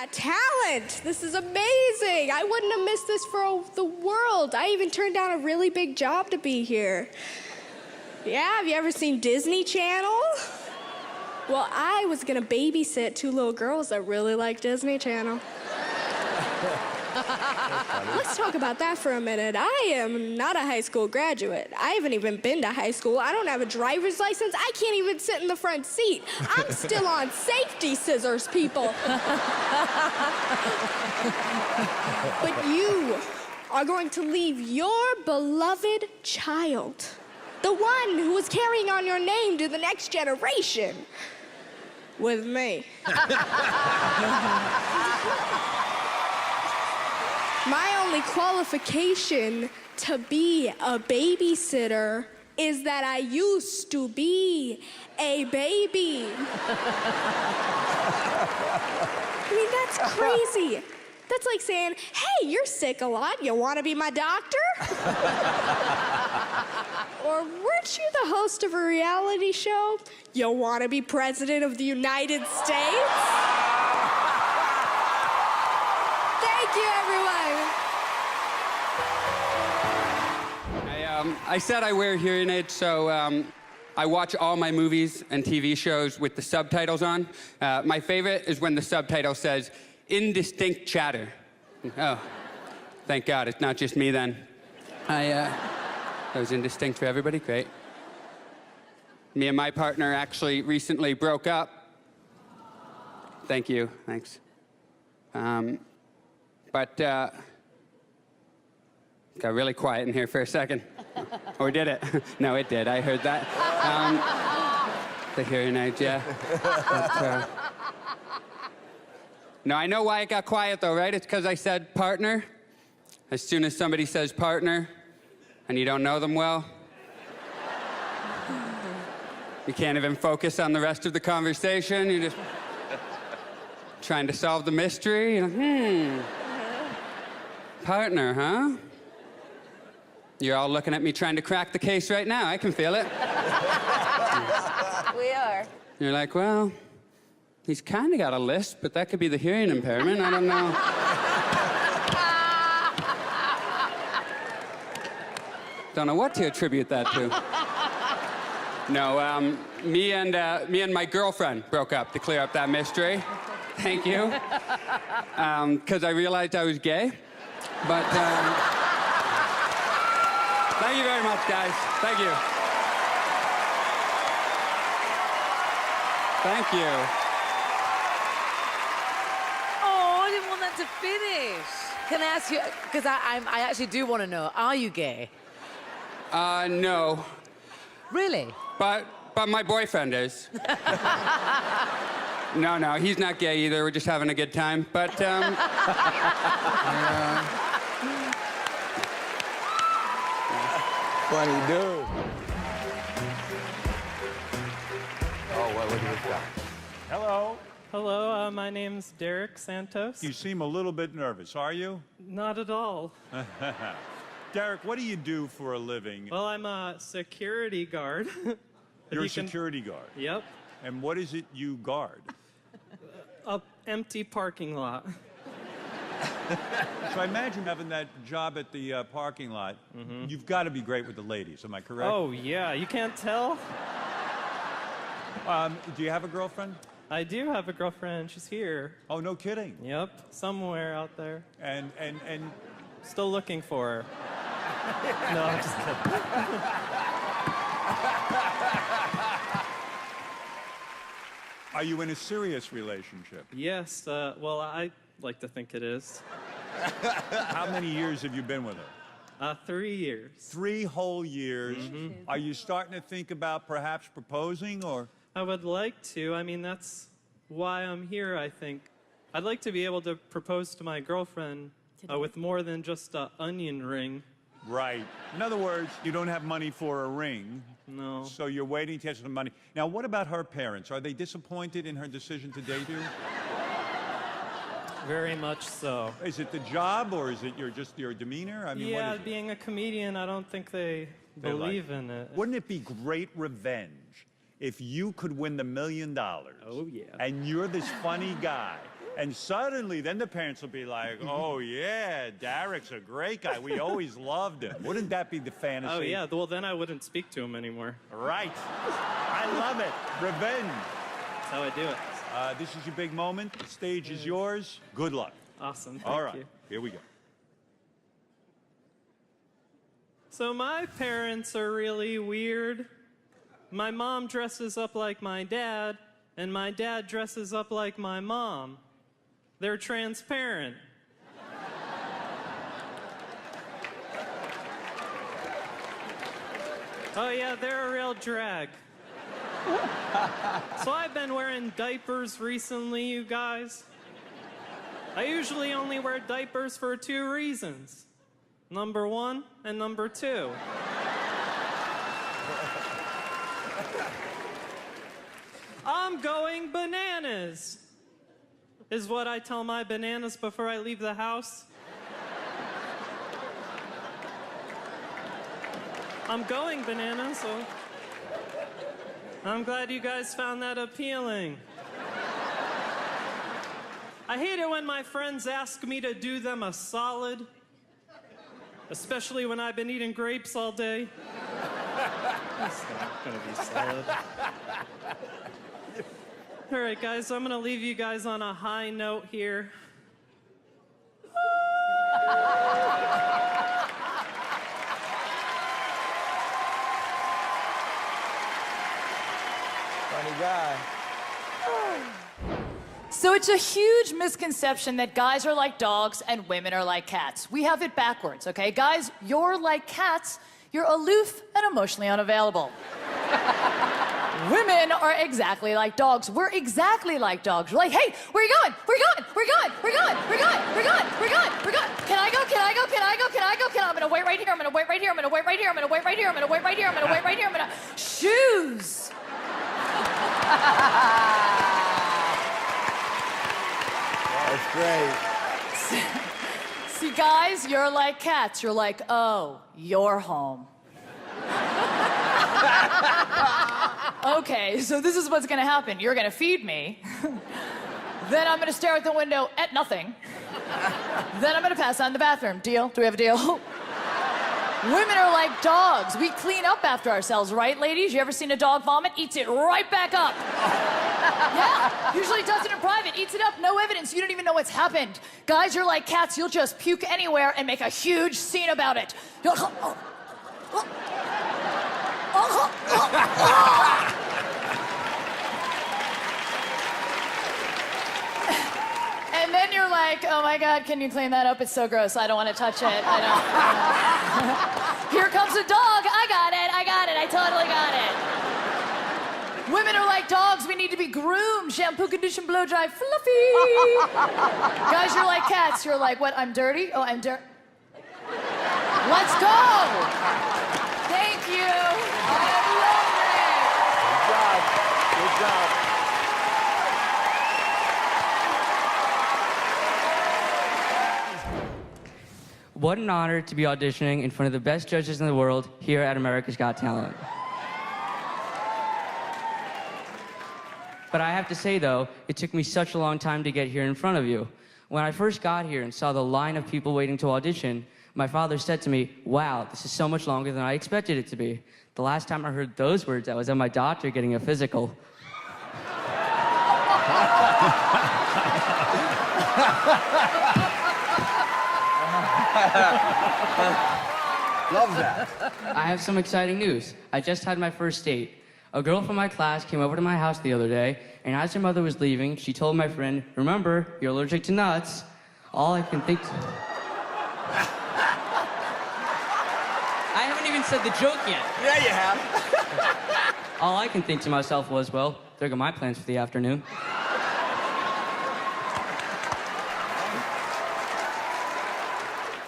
Got Talent. This is amazing. I wouldn't have missed this for the world. I even turned down a really big job to be here. Yeah, have you ever seen Disney Channel? Well, I was gonna babysit two little girls that really like Disney Channel. Let's talk about that for a minute. I am not a high school graduate. I haven't even been to high school. I don't have a driver's license. I can't even sit in the front seat. I'm still on safety scissors, people. But you are going to leave your beloved child, the one who is carrying on your name to the next generation, with me. My only qualification to be a babysitter is that I used to be a baby. I mean, that's crazy. That's like saying, hey, you're sick a lot. You want to be my doctor? Or weren't you the host of a reality show? You want to be president of the United States? Thank you, everyone. I said I wear hearing aids, so I watch all my movies and TV shows with the subtitles on. My favorite is when the subtitle says, indistinct chatter. Oh, thank God, it's not just me then. That was indistinct for everybody, great. Me and my partner actually recently broke up. Thank you, thanks. But got really quiet in here for a second. Or did it? No, it did, I heard that. The hearing aids, yeah. But, no, I know why it got quiet though, right? It's because I said partner. As soon as somebody says partner, and you don't know them well, you can't even focus on the rest of the conversation. You're just trying to solve the mystery. You're like, partner, huh? You're all looking at me trying to crack the case right now. I can feel it. We are. You're like, well, he's kind of got a lisp, but that could be the hearing impairment. I don't know. Don't know what to attribute that to. No, me and my girlfriend broke up to clear up that mystery. Thank you. Because I realized I was gay. But, thank you very much, guys. Thank you. Thank you. Oh, I didn't want that to finish. Can I ask you, because I actually do want to know, are you gay? No. Really? But my boyfriend is. No, he's not gay either. We're just having a good time. But, Funny dude. Oh, well, look at this guy. Hello. Hello, my name's Derek Santos. You seem a little bit nervous, are you? Not at all. Derek, what do you do for a living? Well, I'm a security guard. You're a security guard. Yep. And what is it you guard? A empty parking lot. So I imagine having that job at the parking lot, you've got to be great with the ladies, am I correct? Oh, yeah, you can't tell? Do you have a girlfriend? I do have a girlfriend. She's here. Oh, no kidding. Yep, somewhere out there. And Still looking for her. No, I'm just kidding. are you in a serious relationship? Yes, well, I like to think it is. How many years have you been with her? 3 years. 3 whole years. Are you starting to think about perhaps proposing, or? I would like to. I mean, that's why I'm here, I think. I'd like to be able to propose to my girlfriend with more than just an onion ring. Right. In other words, you don't have money for a ring. No. So you're waiting to get some money. Now, what about her parents? Are they disappointed in her decision to date you? Very much so. Is it the job, or is it your demeanor? I mean, Yeah, what is it? being a comedian, I don't think they They believe like in it. Wouldn't it be great revenge if you could win the $1 million? Oh, yeah. And you're this funny guy, And suddenly, then the parents will be like, oh, yeah, Derek's a great guy. We always loved him. Wouldn't that be the fantasy? Oh, yeah. Well, then I wouldn't speak to him anymore. Right. I love it. Revenge. That's how I do it. This is your big moment. The stage is yours. Good luck. Awesome. Thank All right. you. Here we go. So my parents are really weird. My mom dresses up like my dad, and my dad dresses up like my mom. They're transparent. Oh yeah, they're a real drag. So I've been wearing diapers recently, you guys. I usually only wear diapers for 2 reasons. Number 1 and number 2. I'm going bananas, is what I tell my bananas before I leave the house. I'm going bananas, so I'm glad you guys found that appealing. I hate it when my friends ask me to do them a solid, especially when I've been eating grapes all day. That's not gonna be solid. All right, guys, I'm gonna leave you guys on a high note here. Funny guy. So it's a huge misconception that guys are like dogs and women are like cats. We have it backwards, okay? Guys, you're like cats. You're aloof and emotionally unavailable. Women are exactly like dogs. We're exactly like dogs. We're like, hey, where are you going? Where are you going? Where are you going? Where are you going? Where are you going? Where are you going? Where are you going? Where are you going? Can I go? Can I go? Can I go? Can I go? I'm gonna wait right here. I'm gonna wait right here. I'm gonna wait right here. I'm gonna wait right here. I'm gonna wait right here. I'm gonna wait right here. I'm gonna shoes. That's great. See, guys, you're like cats. You're like, oh, you're home. Okay, so this is what's gonna happen. You're gonna feed me. Then I'm gonna stare out the window at nothing. Then I'm gonna pass on the bathroom. Deal? Do we have a deal? Women are like dogs. We clean up after ourselves, right, ladies? You ever seen a dog vomit? Eats it right back up. Yeah, usually does it in private, eats it up, no evidence, you don't even know what's happened. Guys, you're like cats, you'll just puke anywhere and make a huge scene about it. And then you're like, oh my God, can you clean that up? It's so gross, I don't want to touch it, I don't. Here comes a dog, I got it, I totally got it. Women are like dogs, we need to be groomed. Shampoo, condition, blow dry, fluffy. Guys, you're like cats. You're like, what, I'm dirty? Oh, I'm dirty. Let's go. Thank you. I love it. Good job. What an honor to be auditioning in front of the best judges in the world here at America's Got Talent. But I have to say, though, it took me such a long time to get here in front of you. When I first got here and saw the line of people waiting to audition, my father said to me, wow, this is so much longer than I expected it to be. The last time I heard those words, I was at my doctor getting a physical. Love that. I have some exciting news. I just had my first date. A girl from my class came over to my house the other day, and as her mother was leaving, she told my friend, remember, you're allergic to nuts. All I can think... I haven't even said the joke yet. Yeah, you have. All I can think to myself was, well, there go my plans for the afternoon.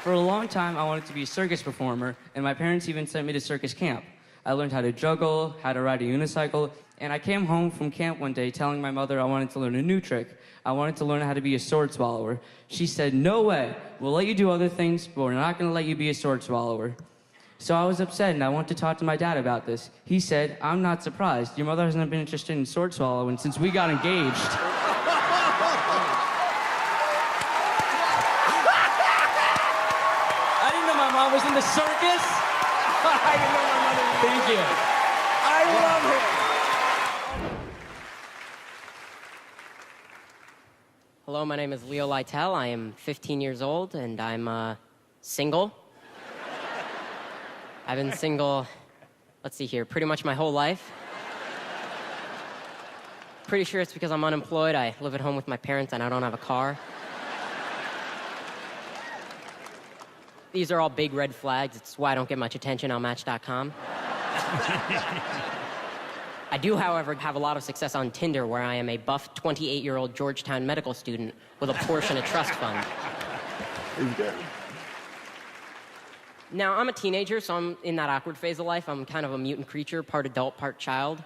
For a long time, I wanted to be a circus performer, and my parents even sent me to circus camp. I learned how to juggle, how to ride a unicycle, and I came home from camp one day telling my mother I wanted to learn a new trick. I wanted to learn how to be a sword swallower. She said, no way, we'll let you do other things, but we're not gonna let you be a sword swallower. So I was upset, and I went to talk to my dad about this. He said, I'm not surprised. Your mother hasn't been interested in sword swallowing since we got engaged. my mom was in the circus. I didn't know my mother. Thank you. I love it. Hello, my name is Leo Lytle. I am 15 years old, and I'm single. I've been single, let's see here, pretty much my whole life. Pretty sure it's because I'm unemployed. I live at home with my parents, and I don't have a car. These are all big red flags. It's why I don't get much attention on Match.com. I do, however, have a lot of success on Tinder, where I am a buff 28-year-old Georgetown medical student with a Porsche and a trust fund. He's good. Now, I'm a teenager, so I'm in that awkward phase of life. I'm kind of a mutant creature, part adult, part child.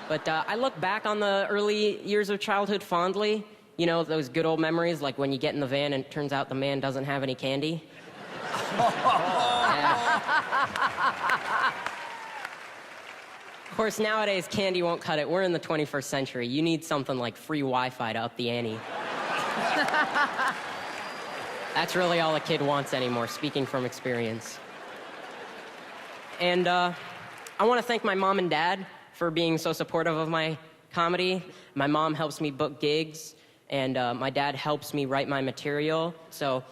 But I look back on the early years of childhood fondly. You know, those good old memories, like when you get in the van and it turns out the man doesn't have any candy. Of course, nowadays, candy won't cut it. We're in the 21st century. You need something like free Wi-Fi to up the ante. That's really all a kid wants anymore, speaking from experience. And I want to thank my mom and dad for being so supportive of my comedy. My mom helps me book gigs, and my dad helps me write my material. So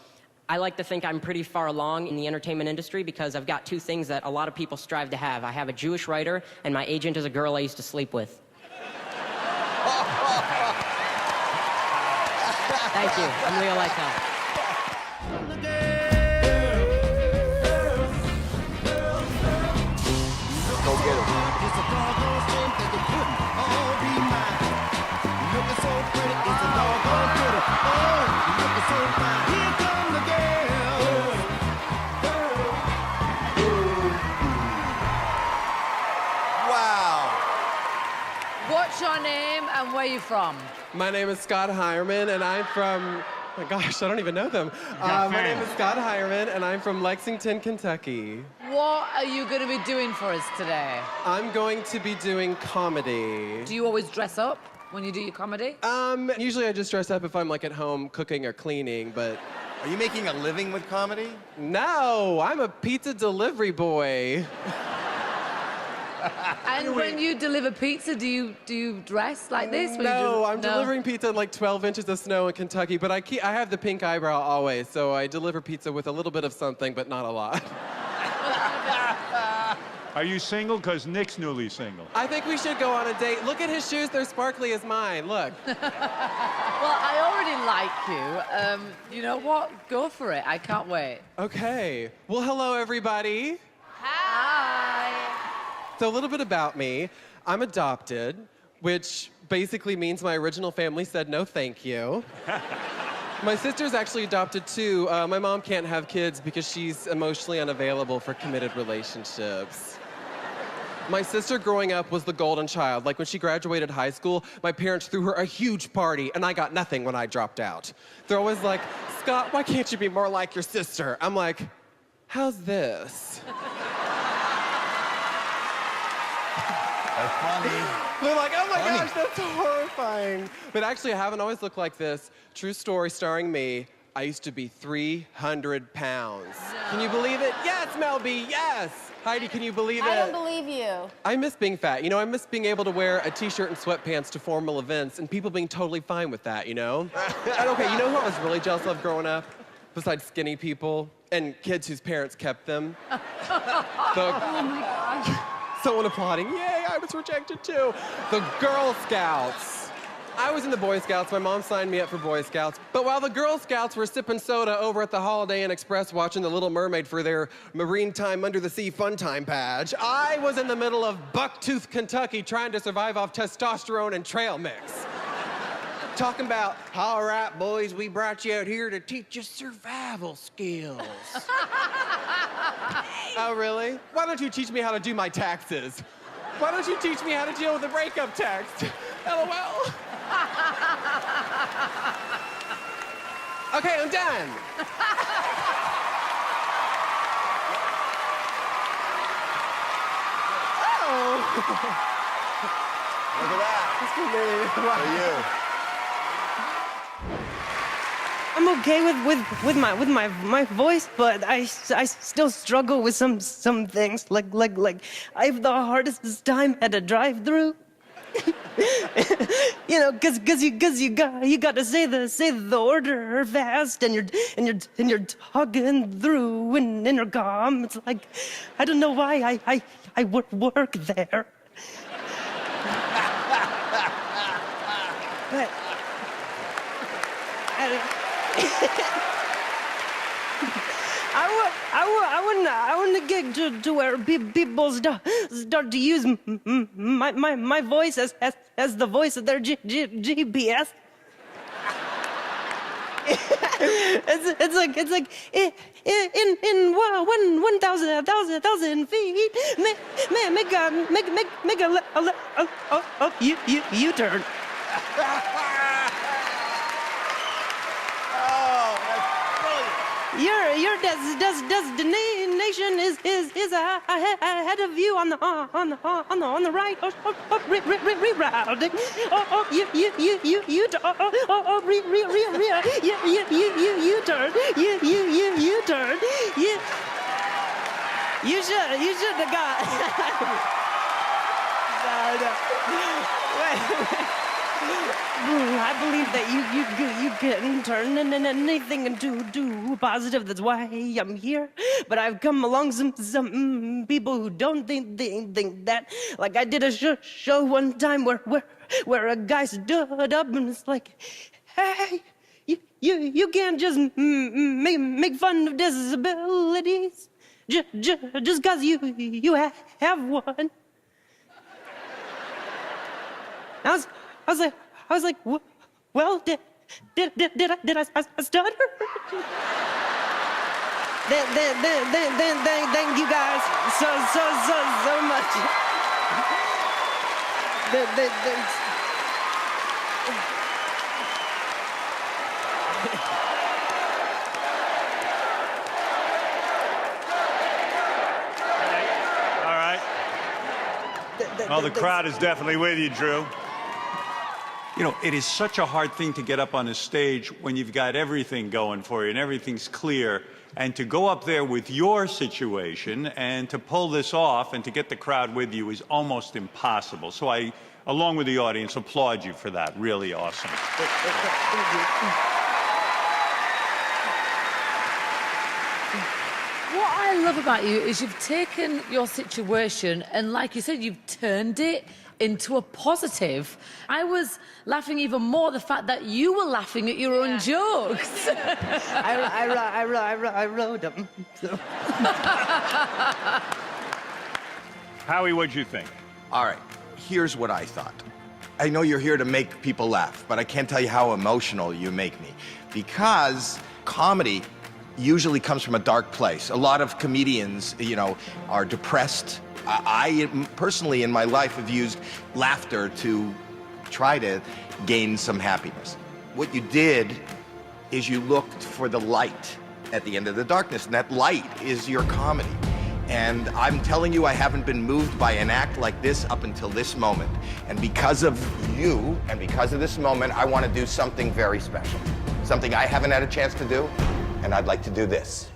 I like to think I'm pretty far along in the entertainment industry because I've got two things that a lot of people strive to have. I have a Jewish writer, and my agent is a girl I used to sleep with. Thank you. I'm Leo Lytle. Go get him. Wow. What's your name and where you from? My name is Scott Hireman, and I'm from... Oh my gosh, I don't even know them. My name is Scott Hireman, and I'm from Lexington, Kentucky. What are you going to be doing for us today? I'm going to be doing comedy. Do you always dress up when you do your comedy? Usually I just dress up if I'm like at home cooking or cleaning, but... Are you making a living with comedy? No, I'm a pizza delivery boy. And when you deliver pizza, do you dress like this? when you No, I'm No? delivering pizza in like 12 inches of snow in Kentucky, but I have the pink eyebrow always, so I deliver pizza with a little bit of something, but not a lot. Are you single? Because Nick's newly single. I think we should go on a date. Look at his shoes, they're sparkly as mine, look. Well, I already like you. You know what? Go for it. I can't wait. Okay, well, hello everybody. Hi. So a little bit about me. I'm adopted, which basically means my original family said no thank you. My sister's actually adopted too. My mom can't have kids because she's emotionally unavailable for committed relationships. My sister growing up was the golden child. Like when she graduated high school, my parents threw her a huge party and I got nothing when I dropped out. They're always like, Scott, why can't you be more like your sister? I'm like, how's this? That's funny. They're like, oh my gosh, that's horrifying. But actually, I haven't always looked like this. True story starring me. I used to be 300 pounds. No. Can you believe it? Yes, Mel B, yes. Heidi, can you believe it? I don't believe you. I miss being fat. You know, I miss being able to wear a t-shirt and sweatpants to formal events and people being totally fine with that, you know? And okay, you know who I was really jealous of growing up? Besides skinny people and kids whose parents kept them. Oh my gosh. Someone applauding, yay, I was rejected too. The Girl Scouts. I was in the Boy Scouts. My mom signed me up for Boy Scouts. But while the Girl Scouts were sipping soda over at the Holiday Inn Express watching The Little Mermaid for their Marine Time Under the Sea Fun Time badge, I was in the middle of Bucktooth, Kentucky trying to survive off testosterone and trail mix. Talking about, all right, boys, we brought you out here to teach you survival skills. Oh, really? Why don't you teach me how to do my taxes? Why don't you teach me how to deal with the breakup text? LOL. Okay, I'm done. Oh. Look at that. That's for me. For you. I'm okay with my voice, but I still struggle with some things like I have the hardest time at a drive-through. You know, cause you got to say the order fast, and you're talking through an intercom. It's like I don't know why I work there. But I want to get to where people start to use my voice as the voice of their GPS. It's like in 1,000 feet, make a U-turn. Your destination is ahead of you on the right. Rerouting. U-turn. U-turn. You should have got. I believe that you can turn anything into positive. That's why I'm here. But I've come along some people who don't think that. Like I did a show one time where a guy stood up and it's like, hey, you can't just make fun of disabilities just because you have one. I was like, well, did I stutter? Thank you guys so much. All right. Well, the crowd is definitely with you, Drew. You know, it is such a hard thing to get up on a stage when you've got everything going for you and everything's clear. And to go up there with your situation and to pull this off and to get the crowd with you is almost impossible. So I, along with the audience, applaud you for that. Really awesome. What I love about you is you've taken your situation and, like you said, you've turned it into a positive. I was laughing even more the fact that you were laughing at your own jokes. I wrote them. So. Howie, what'd you think? All right, here's what I thought. I know you're here to make people laugh, but I can't tell you how emotional you make me. Because comedy usually comes from a dark place. A lot of comedians, you know, are depressed. I personally, in my life, have used laughter to try to gain some happiness. What you did is you looked for the light at the end of the darkness, and that light is your comedy. And I'm telling you, I haven't been moved by an act like this up until this moment. And because of you, and because of this moment, I want to do something very special. Something I haven't had a chance to do, and I'd like to do this.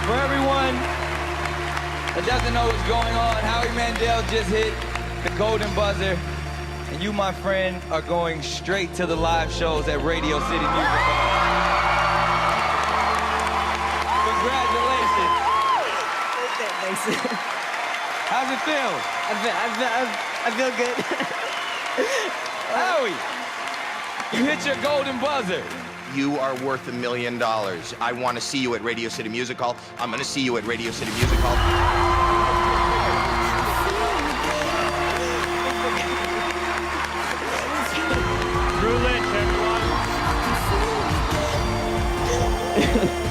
For everyone that doesn't know what's going on, Howie Mandel just hit the golden buzzer, and you, my friend, are going straight to the live shows at Radio City Music Hall. Congratulations. Thanks. How's it feel? I feel good. Howie, you hit your golden buzzer. You are worth $1 million. I want to see you at Radio City Music Hall. I'm going to see you at Radio City Music Hall. Drew Lynch, everyone.